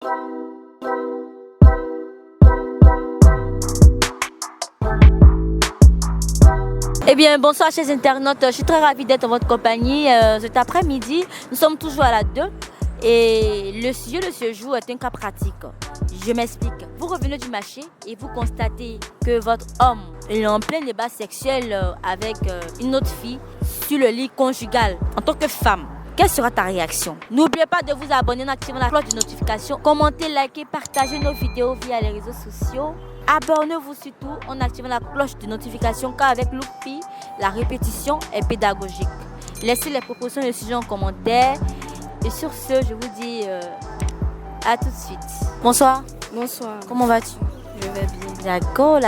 Eh bien, bonsoir chers internautes, je suis très ravie d'être en votre compagnie. Cet après-midi, nous sommes toujours à la 2 et le sujet de ce jour est un cas pratique. Je m'explique. Vous revenez du marché et vous constatez que votre homme est en plein débat sexuel avec une autre fille sur le lit conjugal. En tant que femme, quelle sera ta réaction? N'oubliez pas de vous abonner en activant la cloche de notification, commenter, liker, partager nos vidéos via les réseaux sociaux. Abonnez-vous surtout en activant la cloche de notification car avec Loupi, la répétition est pédagogique. Laissez les propositions de sujets en commentaire. Et sur ce, je vous dis à tout de suite. Bonsoir. Bonsoir. Comment vas-tu? Je vais bien. D'accord.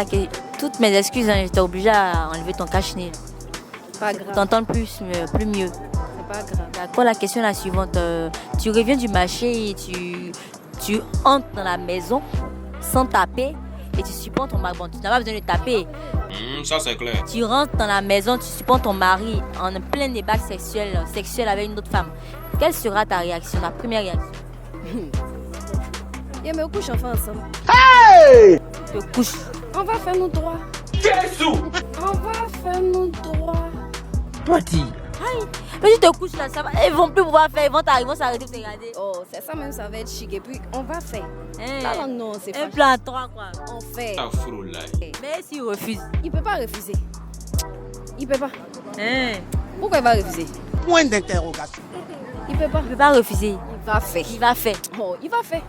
Toutes mes excuses, j'étais obligée à enlever ton cache-nez. Pas grave. T'entends plus mieux. C'est pas grave. D'accord, la question est la suivante. Tu reviens du marché et tu entres dans la maison sans taper. Et tu supportes ton mari. Bon, tu n'as pas besoin de taper. Ça c'est clair. Tu rentres dans la maison, tu supportes ton mari en plein débat sexuel avec une autre femme. Quelle sera ta réaction, ta première réaction? Et me couche enfin ensemble. Tu te couches. On va faire nos droits. Jésus! On va faire nos droits. Parti. Mais tu te couches là, ça va. Ils vont plus pouvoir faire, ils vont t'arriver, ils vont s'arrêter de te regarder. Oh, c'est ça même, ça va être chic. Et puis, on va faire. Hein? Non, c'est Un pas. plan 3 quoi. On fait. Afro là. Mais s'il refuse. Il peut pas refuser. Il peut pas. Hein? Pourquoi il va refuser? Point d'interrogation. Il peut pas. Il ne peut pas refuser. Il va faire. Il va faire. Oh, il va faire.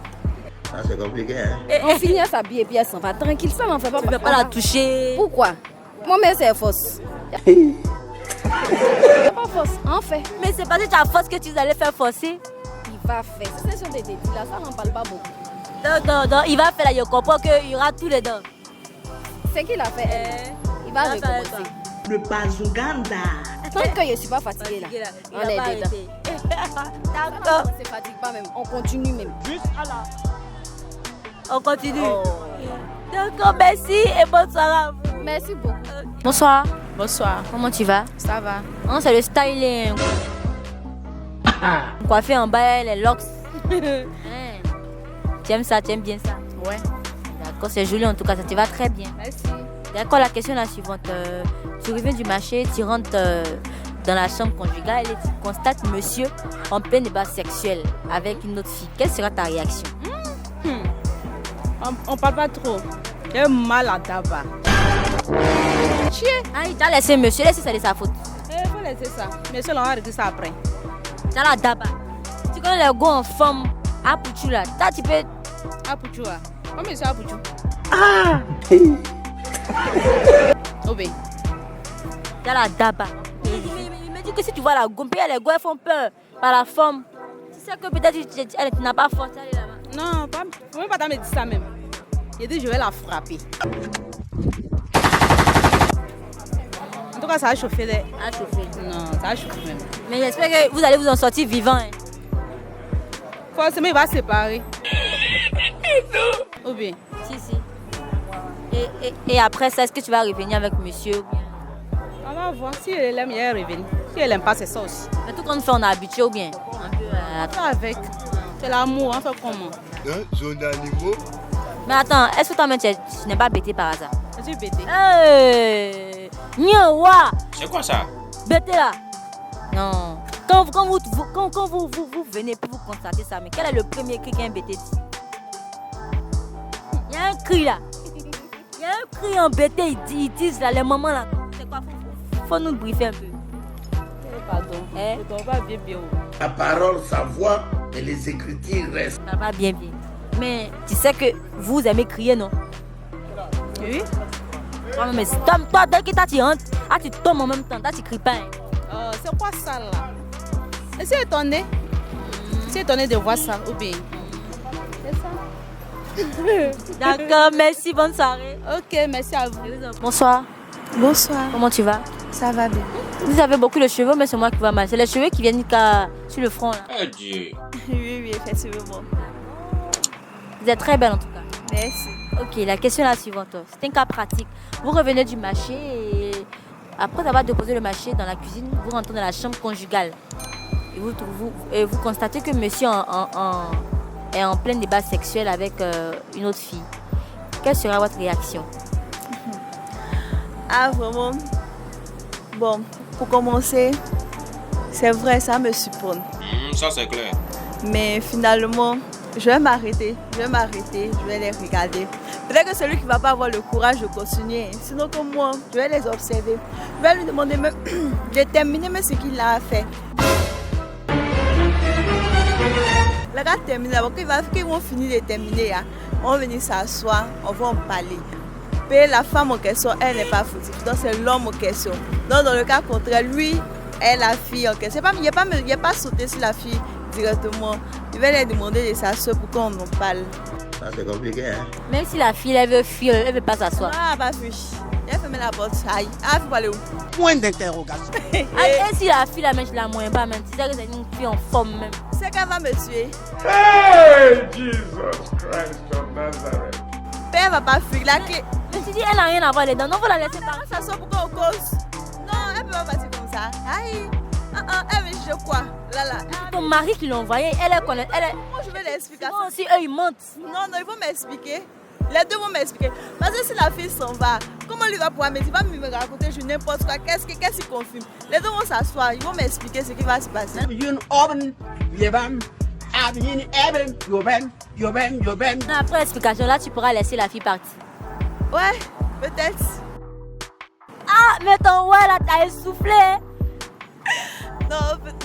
Ça c'est compliqué, hein? On finit à s'habiller et puis elle s'en va. Tranquille, ça n'en fait pas. Tu ne peux pas la toucher. Pourquoi? Moi-même, c'est fausse. C'est pas fausse. On fait. Mais c'est parce que tu as force que tu allais faire forcer. Il va faire. C'est sur des détails là, ça n'en parle pas beaucoup. Non, il va faire là, je comprends qu'il y aura tous les dents. C'est qu'il a fait. Il va Il va faire recommencer. Le Bazuganda. Tant que je ne suis pas fatiguée là, Il on va est pas dedans. arrêter. Non, D'accord, on ne se fatigue pas même, on continue même. on continue. Oh. D'accord, merci et bonsoir à vous. Merci beaucoup. Bonsoir, Bonsoir, comment tu vas? ça va? Non, c'est le styling. Coiffé en bas, les locks. Hein. Tu aimes ça, tu aimes bien ça? Ouais. D'accord, c'est joli en tout cas, ça te va très bien. Merci. D'accord, la question est la suivante. Tu reviens du marché, tu rentres dans la chambre conjugale et tu constates monsieur en plein débat sexuel avec une autre fille. Quelle sera ta réaction? On parle pas trop. J'ai mal à tabac. Chier. Ah, il t'a laissé monsieur, laissez ça de sa faute. Il faut laisser ça. Mais on va arrêter ça après. T'as la daba. Tu connais les gars en forme à Pouchou là. T'as tu peux. Apouchou. Comment c'est Apouchou? Oh ben. T'as la daba. Il me dit que si tu vois la gomme, les gars font peur par la forme. Tu sais que peut-être tu n'as pas force d'aller là-bas. Non, pas. Faut même pas me dire ça même. Il dit je vais la frapper. En tout cas, ça a chauffé. À chauffer. Non, ça a chauffé même. Mais j'espère que vous allez vous en sortir vivant. Hein. Forcément, il va se séparer. Oh bien. Si, si. Et après ça, est-ce que tu vas revenir avec monsieur ou bien? On va voir. Si elle aime, il va revenir. Si elle aime pas, c'est ça aussi. Mais tout compte fait, on est habitué ou bien? Un peu On fait avec. C'est l'amour, on fait comment? Zone animaux. Mais attends, est-ce que toi-même tu n'es pas bêté par hasard? Je suis bêtée. Hey! Nyawa! C'est quoi ça? Bêté là! Non. Quand vous venez pour vous constater ça, mais quel est le premier cri qu'un bêté dit? Il y a un cri là. Il y a un cri en bêté, ils disent là, les mamans là. C'est quoi? Faut nous briefer un peu. Pardon. Eh? Je ne pas bien bien. La parole, sa voix, et les écritures restent. Ça va bien. Mais tu sais que vous aimez crier, non? Oui. Mais toi, dès que tu rentres, tu tombes en même temps, tu cries pas. Hein. C'est quoi ça là? Je suis étonnée. Je suis étonnée de voir ça. Ou bien. C'est ça. D'accord, merci, bonne soirée. Ok, merci à vous. Bonsoir, Bonsoir. comment tu vas? Ça va bien. Vous avez beaucoup de cheveux, mais c'est moi qui va mal. C'est les cheveux qui viennent sur le front là. Eh Dieu. Oui, effectivement. Vous êtes très belle en tout cas. Merci. Ok, la question est la suivante. C'est un cas pratique. Vous revenez du marché et après avoir déposé le marché dans la cuisine, vous rentrez dans la chambre conjugale. Et vous constatez que monsieur est en plein débat sexuel avec une autre fille. Quelle sera votre réaction? Ah, vraiment. Bon, pour commencer, c'est vrai, ça me surprend. Ça c'est clair. Mais finalement, je vais m'arrêter, je vais les regarder. Peut-être que celui qui ne va pas avoir le courage de continuer. Sinon, comme moi, je vais les observer. Je vais lui demander même de terminer même ce qu'il a fait. Les gars terminent, quand ils vont finir de terminer, on va venir s'asseoir, on va en parler. Mais la femme en question, elle n'est pas fautive. Donc c'est l'homme en question. Donc dans le cas contraire, lui est la fille en question. Il n'y a pas sauté sur la fille directement. Je vais lui demander de s'asseoir pour qu'on en parle. Ça, c'est compliqué, hein? Même si la fille, elle veut fuir, elle ne veut pas s'asseoir. Ah, pas fuir. Elle ferme la porte. Aïe. Ah, il faut aller où? Point d'interrogation. Et si la fille, la mèche, la moyen pas même, tu sais que c'est une fille en forme même. C'est qu'elle va me tuer. Hey, Jesus Christ of Nazareth. Mais elle va pas fuir. Là, Mais tu dis, elle n'a rien à voir les dents, non, faut la laisser elle partir. va s'asseoir pour qu'on cause. Non, elle peut pas partir comme ça. Aïe. Elle veut je quoi? Là. Ton mari qui l'a envoyé, elle connaît. Moi, je vais l'expliquer. Moi aussi, eux, ils mentent. Non, ils vont m'expliquer. Les deux vont m'expliquer. Parce que si la fille s'en va, comment lui va pouvoir me dire, il va me raconter n'importe quoi, qu'est-ce qu'il confirme. Les deux vont s'asseoir, ils vont m'expliquer ce qui va se passer. Après l'explication, là, tu pourras laisser la fille partir. Ouais, peut-être. Ah, mais ton ouais, là, t'as essoufflé. Hein? Non,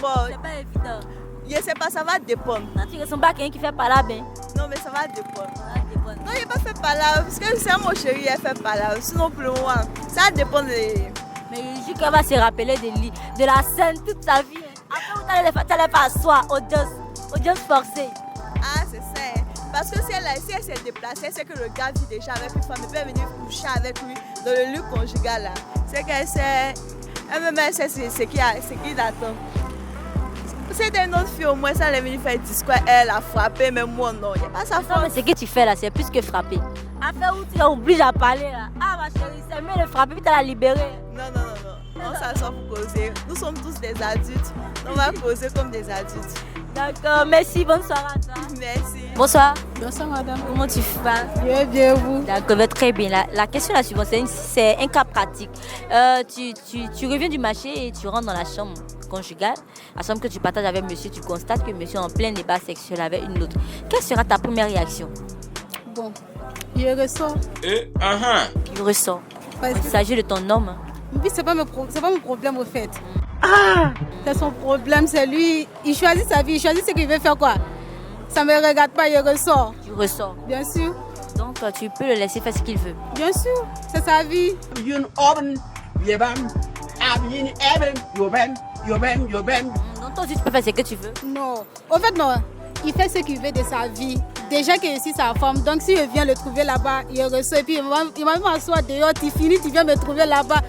bon, C'est pas évident. je sais pas, ça va dépendre. Non, tu ressembles pas à quelqu'un qui fait pas là, ben. Non, mais ça va dépendre. Ça dépend. Non, il n'a pas fait par là, parce que c'est mon chéri, elle fait par là. Sinon, pour le moment, ça dépend de... Mais je dis qu'elle va se rappeler de la scène toute sa vie. Après, tu allais faire asseoir, audience forcée. Ah, c'est ça. Hein. Parce que si elle s'est déplacée, c'est que le gars vit déjà avec une femme, elle peut venir coucher avec lui dans le lieu conjugal là. C'est qu'elle sait, elle-même elle sait ce qu'il attend. C'était une autre fille au moins, ça elle est venue faire discours, elle a frappé, mais moi non, il n'y a pas sa Non, faute. mais ce que tu fais là, c'est plus que frapper. Affaire où tu l'obliges à parler là. Ah, ma chérie, c'est mieux de frapper, puis tu la libérer. Non. On s'assoit pour causer. Nous sommes tous des adultes. On va causer comme des adultes. D'accord, merci, bonne soirée à toi. Merci. Bonsoir. Bonsoir madame. Comment tu vas? Bien, vous. D'accord, très bien. La question la suivante, c'est un cas pratique. Tu reviens du marché et tu rentres dans la chambre conjugale, la chambre que tu partages avec monsieur, tu constates que monsieur est en plein débat sexuel avec une autre. Quelle sera ta première réaction? Bon, il ressort. Il ressort. Parce Il que s'agit de ton homme. Hein. oui, c'est pas mon problème au fait. C'est son problème, c'est lui. Il choisit sa vie, il choisit ce qu'il veut faire quoi. Ça me regarde pas, il ressort. Tu ressors. Bien sûr, Donc tu peux le laisser faire ce qu'il veut. bien sûr, c'est sa vie. Donc toi aussi tu peux faire ce que tu veux. Non, au fait non, il fait ce qu'il veut de sa vie. Déjà que ici sa femme, donc si je viens le trouver là-bas, il ressort et puis il va m'asseoir dehors, tu finis, tu viens me trouver là-bas.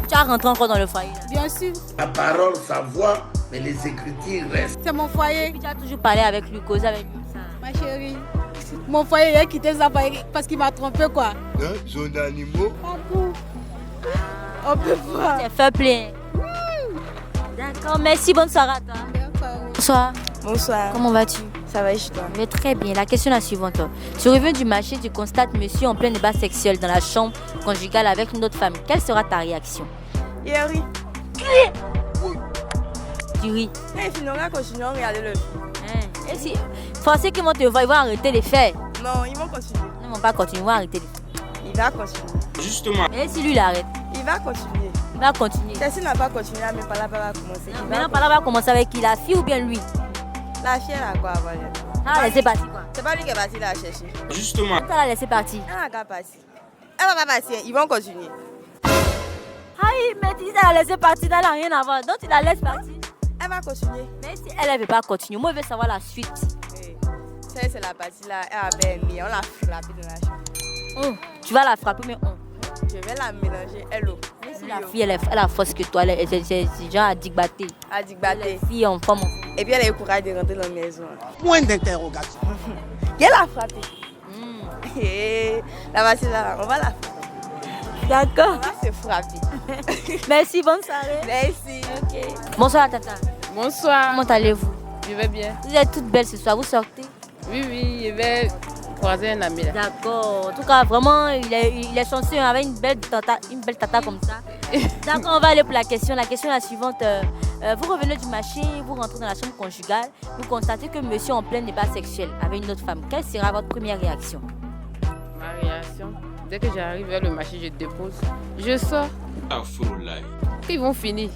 Tu as rentré encore dans le foyer là. Bien sûr, La parole, sa voix, mais les écritures restent. c'est mon foyer, Puis tu as toujours parlé avec lui, causé avec lui. ma chérie. Mon foyer, il a quitté ça parce qu'il m'a trompé quoi. Zone d'animaux. On peut voir. C'est fair play. D'accord, merci, bonne soirée à toi. Bonsoir. Bonsoir. Comment vas-tu? Ça va, je toi? Je vais très bien. La question est la suivante. Tu reviens du marché, tu constates monsieur en plein débat sexuel dans la chambre conjugale avec une autre femme. Quelle sera ta réaction? Hier, Tu ris. il finira continuer à regarder le film. Hein? Et si forcément qu'ils vont te voir, ils vont arrêter les faits. Non, ils vont continuer. Ils ne vont pas continuer, ils vont arrêter les faits. Il va continuer. Justement. Et si lui il arrête, Il va continuer. il va continuer. S'il n'a pas continué, mais par là, va commencer. Non, maintenant, par là, on va commencer avec qui? La fille ou bien lui? La fille, elle a quoi avant elle? Ah, laissez partir quoi. C'est pas lui qui est parti là chercher. Justement. Tu la laisser partir. Elle n'a qu'à partir. Elle va pas partir, ils vont continuer. Aïe, mais tu dis la laisser partir, elle n'a rien à voir. Donc tu la laisses partir. Elle va continuer. Mais si elle ne veut pas continuer, moi je veux savoir la suite. Oui. Ça, c'est la partie là. Elle avait mis, on l'a frappée dans la chambre. Tu vas la frapper, mais Je vais la mélanger, elle eau. Mais si la fille elle a force que toi, c'est genre à digbater. Elle dit La battre. fille en forme. Et puis elle a eu le courage de rentrer dans la maison. Point d'interrogation. Elle a frappé. La voici là, on va la frapper. On D'accord. va se frapper. Merci, bonne soirée. Merci. Ok. Bonsoir, tata. Bonsoir. Comment allez-vous? Je vais bien. Vous êtes toutes belles ce soir, vous sortez? Oui, je vais croiser un ami là. D'accord. En tout cas, vraiment, il est chanceux avec une belle tata comme ça. D'accord, on va aller pour la question. La question est la suivante. Vous revenez du marché, vous rentrez dans la chambre conjugale, vous constatez que monsieur est en plein débat sexuel avec une autre femme. Quelle sera votre première réaction? Ma réaction, dès que j'arrive vers le marché, je dépose. Je sors. Ah, fou là. Ils vont finir.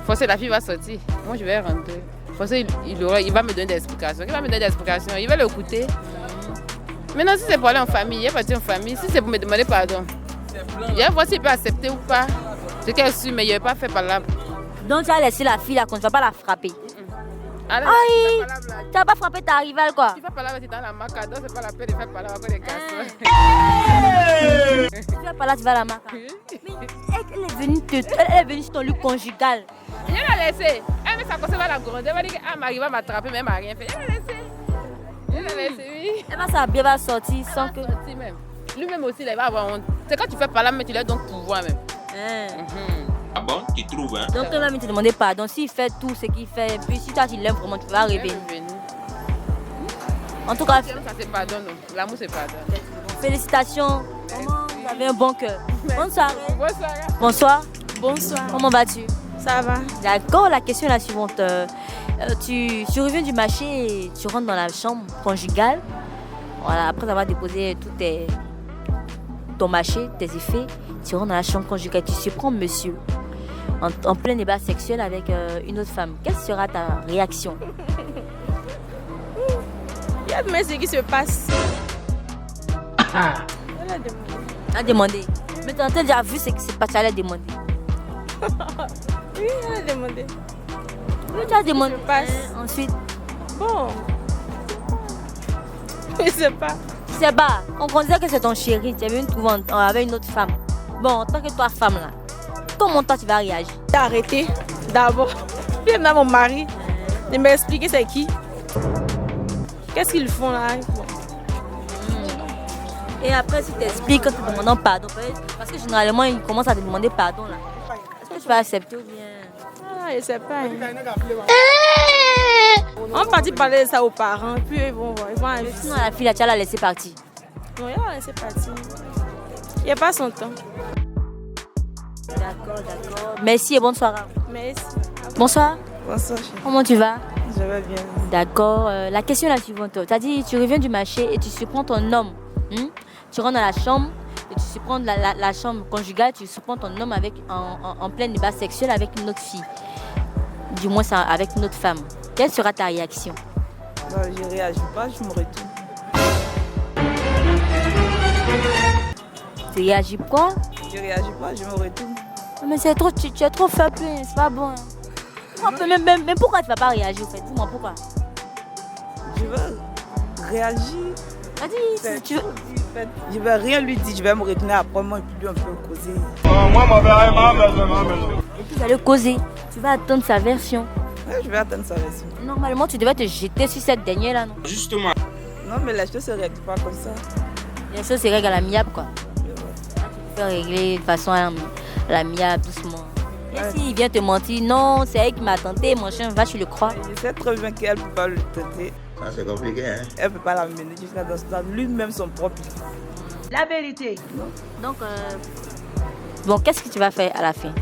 Forcément, la fille va sortir. Moi, je vais rentrer. Forcément, il va me donner des explications. Il va l'écouter. Maintenant, si c'est pour aller en famille, il va dire en famille. Si c'est pour me demander pardon, il va voir s'il peut accepter ou pas. C'est qu'elle suit, mais il ne va pas faire par là. Donc, tu as laissé la fille là, qu'on ne va pas la frapper. Allez, aïe, tu n'as pas frappé ta rivale quoi. Tu vas par là, tu es dans la maca, donc c'est pas la peine de faire par là encore des casseurs. Tu vas par là, tu vas à la maca. Mais elle est venue sur ton lieu conjugal. Je l'ai laissé. Elle veut s'accoster vers la grande. Elle va dire qu'elle m'arrive à m'attraper, mais elle m'a rien fait. Je l'ai laissé, oui. Elle va s'habiller, elle va sortir sans que... Même. Lui-même aussi, il va avoir honte. C'est quand tu fais par là, mais tu lui donnes pouvoir même. Ah bon, tu trouves, hein? Donc, toi-même, te demander pardon. S'il fait tout ce qu'il fait, puis si toi, tu l'aimes vraiment, tu vas arriver. En tout cas, ça se pardonne. L'amour se pardonne. Félicitations. Comment vous avez un bon cœur. Bonsoir. Bonsoir. Bonsoir. Comment vas-tu? Ça va. D'accord, la question est la suivante. Tu reviens du marché et tu rentres dans la chambre conjugale. Voilà, après avoir déposé tout ton marché, tes effets, tu rentres dans la chambre conjugale, tu surprends monsieur en plein débat sexuel avec une autre femme. Quelle sera ta réaction? Il y a demain ce qui se passe. Elle a demandé. Mais tu as déjà vu ce qui se passe, elle a demandé. Oui, elle a demandé. Oui, tu as demandé. Ensuite. Bon. Je sais pas. Tu sais pas, on considère que c'est ton chéri, tu es venu trouver avec une autre femme. Bon, en tant que toi, femme là, comment toi tu vas réagir? J'ai arrêté d'abord. Puis maintenant mon mari, il m'a expliqué c'est qui. Qu'est-ce qu'ils font là? Et après, si tu expliques quand tu te demandes pardon, parce que généralement, ils commencent à te demander pardon là. Est-ce que tu vas accepter ou bien? Ah, je sais pas. On partit parler de ça aux parents, puis ils vont voir. Sinon, la fille là, tu vas la laisser partir. Non, elle va laisser partir. Il n'y a pas son temps. D'accord. Merci et bonne soirée. Merci. Bonsoir. Bonsoir, chérie. Comment tu vas? Je vais bien. D'accord. La question est la suivante. Tu as dit, tu reviens du marché et tu surprends ton homme. Tu rentres dans la chambre et tu surprends la chambre conjugale, tu surprends ton homme en plein débat sexuel avec une autre fille. Du moins, avec une autre femme. Quelle sera ta réaction? Non, je ne réagis pas, je me retourne. Tu réagis quoi? Je ne réagis pas, je me retourne. Mais c'est trop, tu es trop faible, c'est pas bon. Même pourquoi tu ne vas pas réagir en fait? Dis-moi pourquoi. Je veux réagir. Vas-y, si tu veux. Je ne vais rien lui dire, je vais me retourner après moi et puis on peut causer. Moi, ma mère, Et puis vous allez causer. Tu vas attendre sa version. Ouais, je vais attendre sa version. Normalement, tu devais te jeter sur cette dernière là, non? Justement. Non, mais les choses ne se règlent pas comme ça. Les choses se règlent à l'amiable quoi. Tu peux régler de façon à l'amiable, doucement. Et s'il vient te mentir, non, c'est elle qui m'a tenté, mon chien, va, tu le crois. Je sais très bien qu'elle ne peut pas le tenter. Ça, c'est compliqué, hein? Elle ne peut pas l'amener jusqu'à dans lui-même son propre. La vérité. Donc, bon, qu'est-ce que tu vas faire à la fin?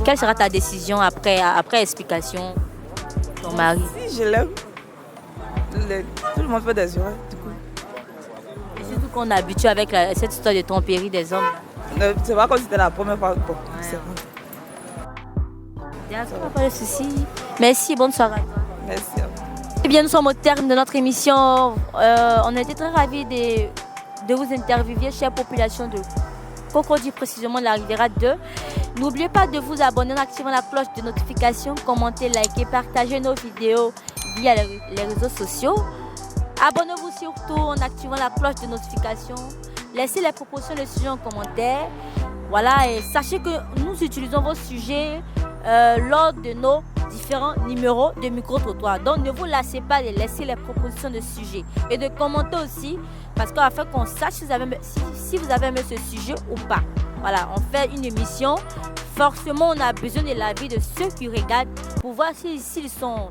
Quelle sera ta décision après explication de ton mari? Si je l'aime, tout le monde fait des erreurs, du coup. Et surtout qu'on est habitué avec cette histoire de tromperie des hommes. C'est pas comme si c'était la première fois. Bon, c'est bon. D'accord, pas de souci. Merci, bonne soirée à toi. Merci à vous. Eh bien, nous sommes au terme de notre émission. On a été très ravis de vous interviewer, chère population de Cocody, précisément de la Riviera 2. N'oubliez pas de vous abonner en activant la cloche de notification, commenter, liker, partager nos vidéos via les réseaux sociaux. Abonnez-vous surtout en activant la cloche de notification. Laissez les propositions de sujets en commentaire. Voilà, et sachez que nous utilisons vos sujets lors de nos différents numéros de micro-trottoir. Donc ne vous lassez pas de laisser les propositions de sujets et de commenter aussi, parce qu'afin qu'on sache si vous avez aimé ce sujet ou pas. Voilà, on fait une émission. Forcément, on a besoin de l'avis de ceux qui regardent pour voir s'ils sont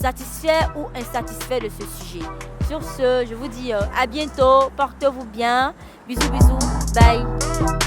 satisfait ou insatisfait de ce sujet. Sur ce, je vous dis à bientôt, portez-vous bien, bisous bisous, bye.